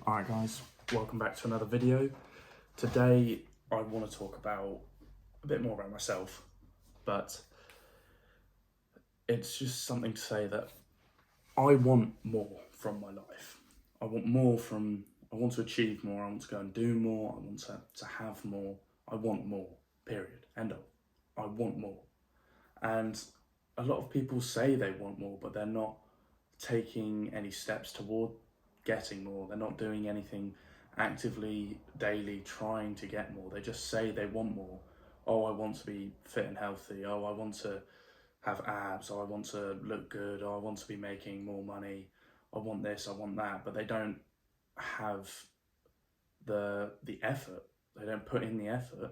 Alright guys, welcome back to another video. Today I want to talk about a bit more about myself, but it's just something to say that I want more from my life. I want to achieve more, I want to go and do more, I want to have more, I want more, period, end of. I want more. And a lot of people say they want more, but they're not taking any steps toward getting more. They're not doing anything actively, daily, trying to get more. They just say they want more. Oh, I want to be fit and healthy. Oh, I want to have abs. Oh, I want to look good. Oh, I want to be making more money. I want this, I want that. But they don't have the effort. They don't put in the effort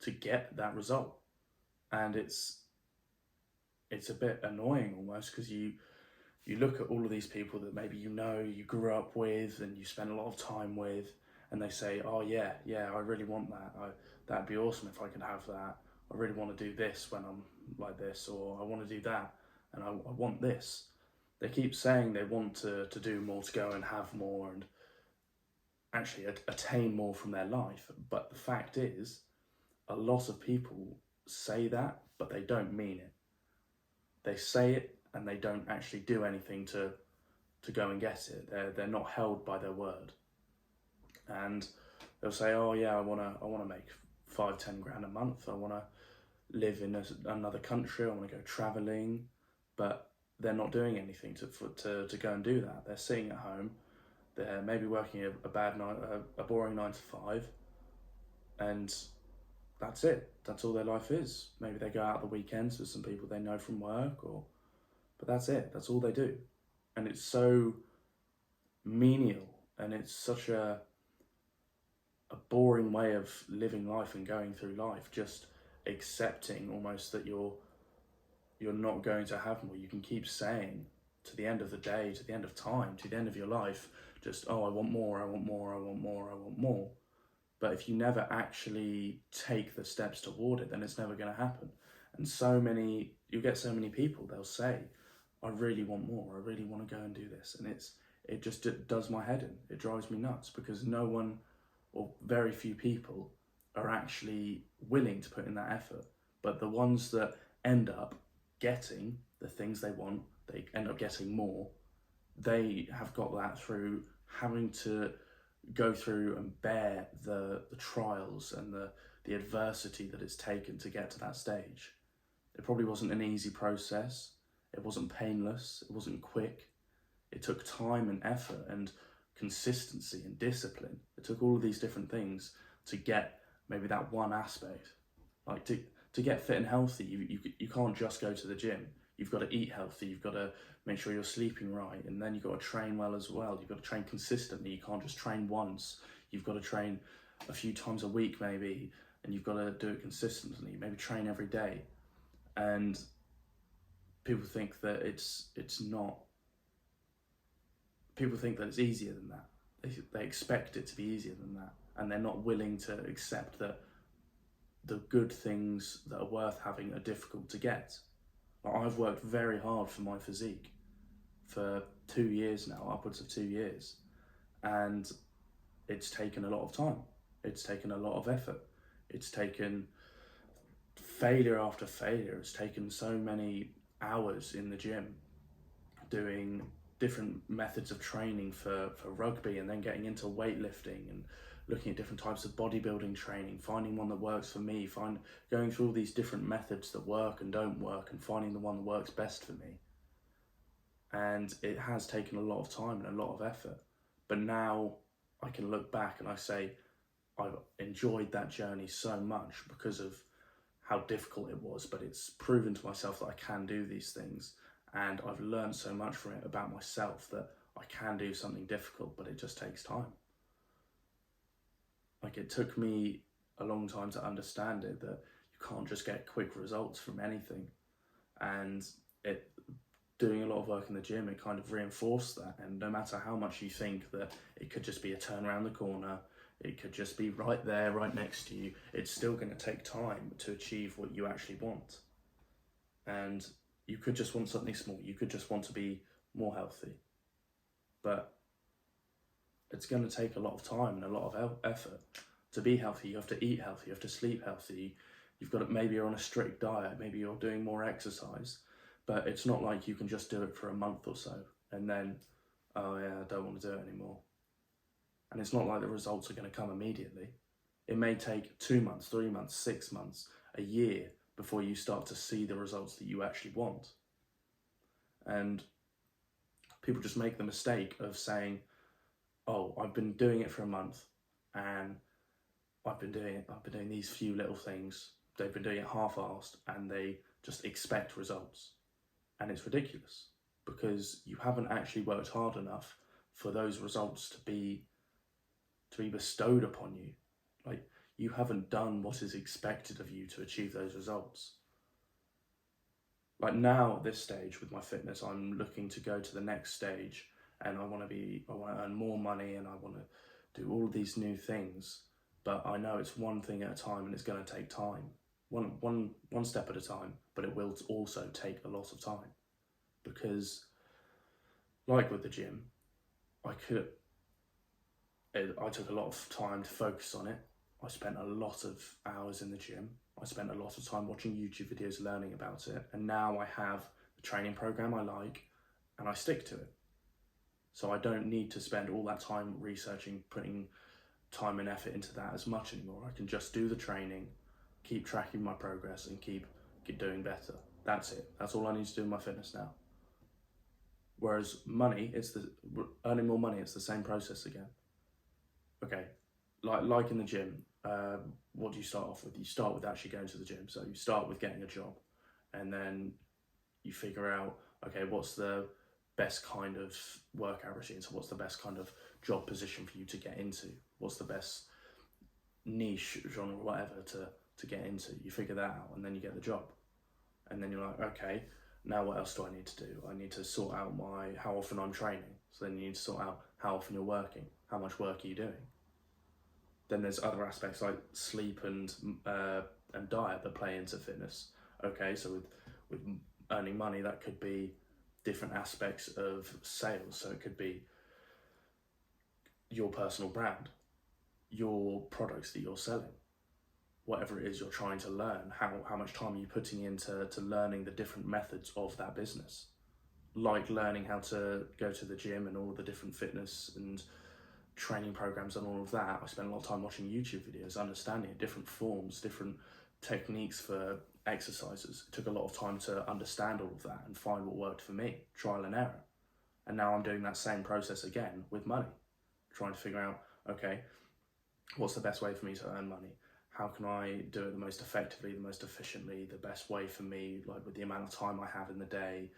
to get that result. And it's a bit annoying almost, because you look at all of these people that maybe you grew up with and you spend a lot of time with, and they say, oh yeah, I really want that. That'd be awesome if I could have that. I really want to do this when I'm like this, or I want to do that, and I want this. They keep saying they want to do more, to go and have more, and actually attain more from their life. But the fact is, a lot of people say that, but they don't mean it. They say it and they don't actually do anything to go and get it. They're not held by their word, and they'll say, "Oh yeah, I wanna make 5-10 grand a month. I wanna live in another country. I wanna go traveling," but they're not doing anything to go and do that. They're sitting at home. They're maybe working a boring 9 to 5, and that's it. That's all their life is. Maybe they go out the weekends with some people they know from work, but that's it. That's all they do. And it's so menial, and it's such a boring way of living life and going through life, just accepting almost that you're not going to have more. You can keep saying to the end of the day, to the end of time, to the end of your life, just, oh, I want more, I want more, I want more, I want more. But if you never actually take the steps toward it, then it's never going to happen. And you'll get so many people, they'll say, I really want more, I really want to go and do this. And it does my head in. It drives me nuts, because no one, or very few people, are actually willing to put in that effort. But the ones that end up getting the things they want, they end up getting more, they have got that through having to go through and bear the trials and the adversity that it's taken to get to that stage. It probably wasn't an easy process. It wasn't painless. It wasn't quick. It took time and effort and consistency and discipline. It took all of these different things to get maybe that one aspect. Like to get fit and healthy, you can't just go to the gym. You've got to eat healthy. You've got to make sure you're sleeping right, and then you've got to train well as well. You've got to train consistently. You can't just train once. You've got to train a few times a week maybe, and you've got to do it consistently. Maybe train every day. And people think that it's not. People think that it's easier than that. They expect it to be easier than that, and they're not willing to accept that the good things that are worth having are difficult to get. I've worked very hard for my physique for 2 years now, upwards of 2 years, and it's taken a lot of time. It's taken a lot of effort. It's taken failure after failure. It's taken so many hours in the gym doing different methods of training for rugby, and then getting into weightlifting and looking at different types of bodybuilding training, finding one that works for me, going through all these different methods that work and don't work, and finding the one that works best for me. And it has taken a lot of time and a lot of effort. But now I can look back and I say, I've enjoyed that journey so much because of how difficult it was, but it's proven to myself that I can do these things. And I've learned so much from it about myself, that I can do something difficult, but it just takes time. Like, it took me a long time to understand it, that you can't just get quick results from anything. And doing a lot of work in the gym, it kind of reinforced that. And no matter how much you think that it could just be a turn around the corner, it could just be right there, right next to you, it's still going to take time to achieve what you actually want. And you could just want something small. You could just want to be more healthy. But it's going to take a lot of time and a lot of effort. To be healthy, you have to eat healthy, you have to sleep healthy, you've got to, maybe you're on a strict diet, maybe you're doing more exercise, but it's not like you can just do it for a month or so and then, oh yeah, I don't want to do it anymore. And it's not like the results are going to come immediately. It may take 2 months, 3 months, 6 months, a year before you start to see the results that you actually want. And people just make the mistake of saying, oh, I've been doing it for a month and I've been doing these few little things. They've been doing it half-assed and they just expect results. And it's ridiculous because you haven't actually worked hard enough for those results to be bestowed upon you. Like, you haven't done what is expected of you to achieve those results. Like now at this stage with my fitness, I'm looking to go to the next stage and I want to earn more money and I want to do all of these new things. But I know it's one thing at a time and it's going to take time. One step at a time, but it will also take a lot of time. Because like with the gym, I took a lot of time to focus on it. I spent a lot of hours in the gym. I spent a lot of time watching YouTube videos, learning about it. And now I have the training program I like and I stick to it. So I don't need to spend all that time researching, putting time and effort into that as much anymore. I can just do the training, keep tracking my progress and keep doing better. That's it. That's all I need to do in my fitness now. Whereas money, earning more money, it's the same process again. Okay, like in the gym, what do you start off with? You start with actually going to the gym. So you start with getting a job and then you figure out, okay, what's the best kind of workout routine? So what's the best kind of job position for you to get into? What's the best niche, genre, whatever to get into? You figure that out and then you get the job. And then you're like, okay, now what else do I need to do? I need to sort out how often I'm training. So then you need to sort out how often you're working. How much work are you doing? Then there's other aspects like sleep and diet that play into fitness. Okay, so with earning money, that could be different aspects of sales. So it could be your personal brand, your products that you're selling, whatever it is you're trying to learn, how much time are you putting into learning the different methods of that business. Like learning how to go to the gym and all the different fitness and training programs and all of that. I spent a lot of time watching YouTube videos, understanding it, different forms, different techniques for exercises. It took a lot of time to understand all of that and find what worked for me, trial and error. And now I'm doing that same process again with money, trying to figure out, okay, what's the best way for me to earn money? How can I do it the most effectively, the most efficiently, the best way for me, like with the amount of time I have in the day?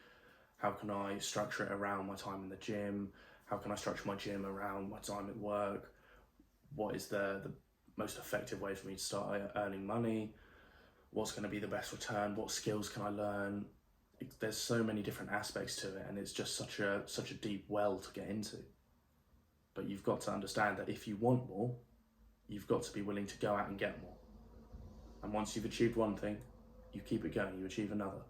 How can I structure it around my time in the gym? How can I structure my gym around my time at work? What is the most effective way for me to start earning money? What's going to be the best return? What skills can I learn? There's so many different aspects to it and it's just such a deep well to get into. But you've got to understand that if you want more, you've got to be willing to go out and get more. And once you've achieved one thing, you keep it going, you achieve another,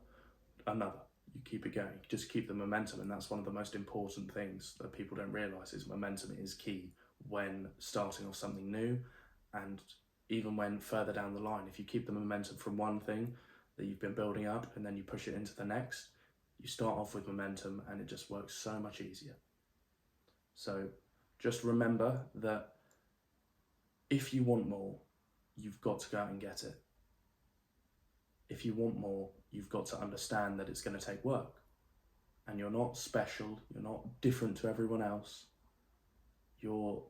you keep it going, just keep the momentum. And that's one of the most important things that people don't realise is momentum is key when starting off something new. And even when further down the line, if you keep the momentum from one thing that you've been building up and then you push it into the next, you start off with momentum and it just works so much easier. So just remember that if you want more, you've got to go out and get it. If you want more, you've got to understand that it's going to take work. And you're not special, you're not different to everyone else. You're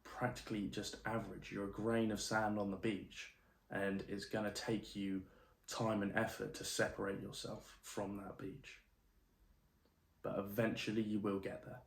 practically just average. You're a grain of sand on the beach, and it's going to take you time and effort to separate yourself from that beach. But eventually you will get there.